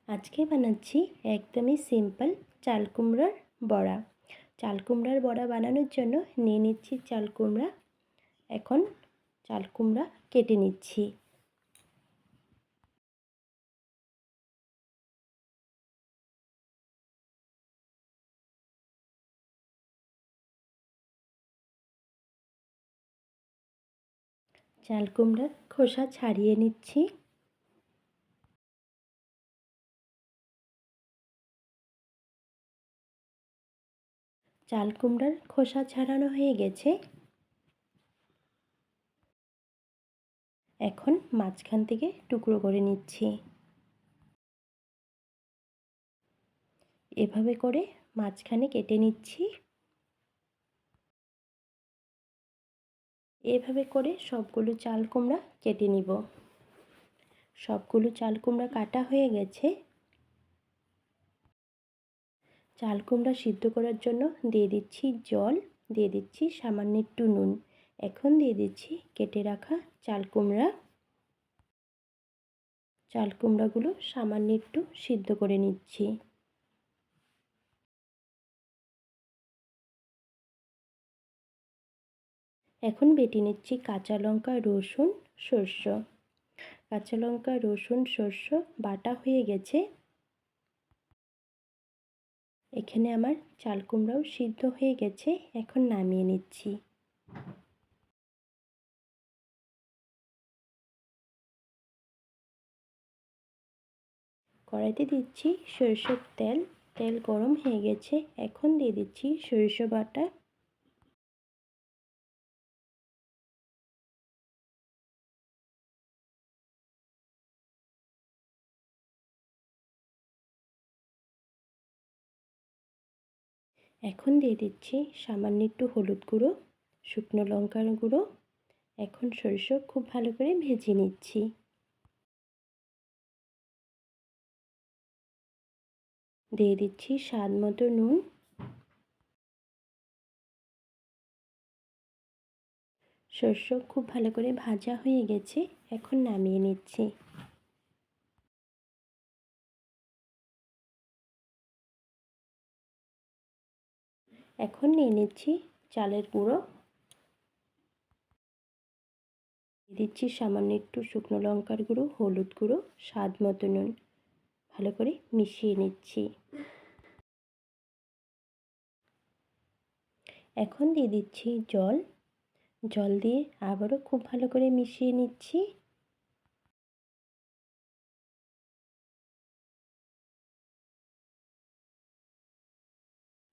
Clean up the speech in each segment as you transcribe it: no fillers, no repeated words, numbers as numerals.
আজকে বানাচ্ছি একদমই সিম্পল চাল কুমড়ার বড়া। চাল কুমড়ার বড়া বানানোর জন্য নিয়ে নিচ্ছি চাল কুমড়া। এখন চাল কুমড়া কেটে নিচ্ছি। চাল কুমড়ার খোসা ছাড়িয়ে নিচ্ছি। চাল কুমড়ার খোসা ছাড়ানো হয়ে গেছে। এখন মাঝখান থেকে টুকরো করে নিচ্ছি। এভাবে করে মাঝখানে কেটে নিচ্ছি। এভাবে করে সবগুলো চাল কুমড়া কেটে নিব। সবগুলো চাল কুমড়া কাটা হয়ে গেছে। চাল কুমড়া সিদ্ধ করার জন্য দিয়ে দিচ্ছি জল, দিয়ে দিচ্ছি সামান্য একটু নুন। এখন দিয়ে দিচ্ছি কেটে রাখা চাল কুমড়া। চাল কুমড়াগুলো সামান্য একটু সিদ্ধ করে নিচ্ছি। এখন বেটে নিচ্ছি কাঁচা লঙ্কা, রসুন, সরষে। কাঁচা লঙ্কা, রসুন, সরষে বাটা হয়ে গেছে। এখানে আমার চাল কুমড়াও সিদ্ধ হয়ে গেছে। এখন নামিয়ে নিচ্ছি। কড়াইতে দিচ্ছি সরিষার তেল। তেল গরম হয়ে গেছে। এখন দিয়ে দিচ্ছি সরিষা বাটা। এখন দিয়ে দিচ্ছি সামান্য একটু হলুদ গুঁড়ো, শুকনো লঙ্কার গুঁড়ো। এখন সরিষা খুব ভালো করে ভেজে নিচ্ছি। দিয়ে দিচ্ছি স্বাদ মতো নুন। সরিষা খুব ভালো করে ভাজা হয়ে গেছে। এখন নামিয়ে নিচ্ছি। এখন নিয়ে নিচ্ছি চালের গুঁড়ো। দিয়ে দিচ্ছি সামান্য একটু শুকনো লঙ্কার গুঁড়ো, হলুদ গুঁড়ো, স্বাদ মতো নুন। ভালো করে মিশিয়ে নিচ্ছি। এখন দিয়ে দিচ্ছি জল। জল দিয়ে আবারও খুব ভালো করে মিশিয়ে নিচ্ছি।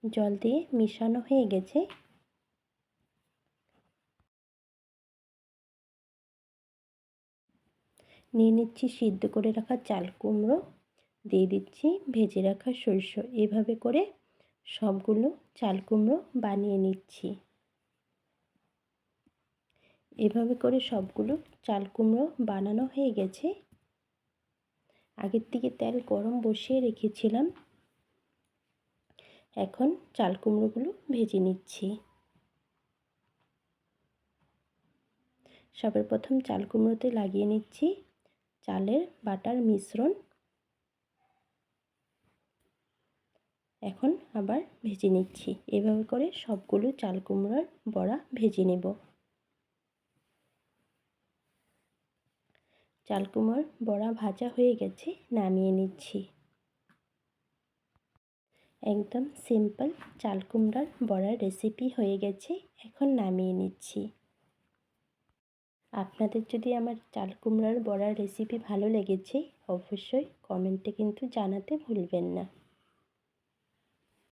জল দিয়ে মিশানো হয়ে গেছে। নিয়ে নিচ্ছি সিদ্ধ করে রাখা চাল কুমড়ো। দিয়ে দিচ্ছি ভেজে রাখা সরষে। এভাবে করে সবগুলো চাল কুমড়ো বানিয়ে নিচ্ছি। এভাবে করে সবগুলো চাল কুমড়ো বানানো হয়ে গেছে। আগের থেকে তেল গরম বসিয়ে রেখেছিলাম। এখন চাল কুমড়োগুলো ভেজে নিচ্ছি। সবার প্রথম চাল কুমড়োতে লাগিয়ে নিচ্ছি চালের বাটার মিশ্রণ। এখন আবার ভেজে নিচ্ছি। এভাবে করে সবগুলো চাল কুমড়োর বড়া ভেজে নেব। চাল কুমড়োর বড়া ভাজা হয়ে গেছে, নামিয়ে নিচ্ছি। একদম সিম্পল চাল কুমড়ার বড়ার রেসিপি হয়ে গেছে। এখন নামিয়ে নিচ্ছি। আপনাদের যদি আমার চাল কুমড়ার বড়ার রেসিপি ভালো লেগেছে অবশ্যই কমেন্টে কিন্তু জানাতে ভুলবেন না।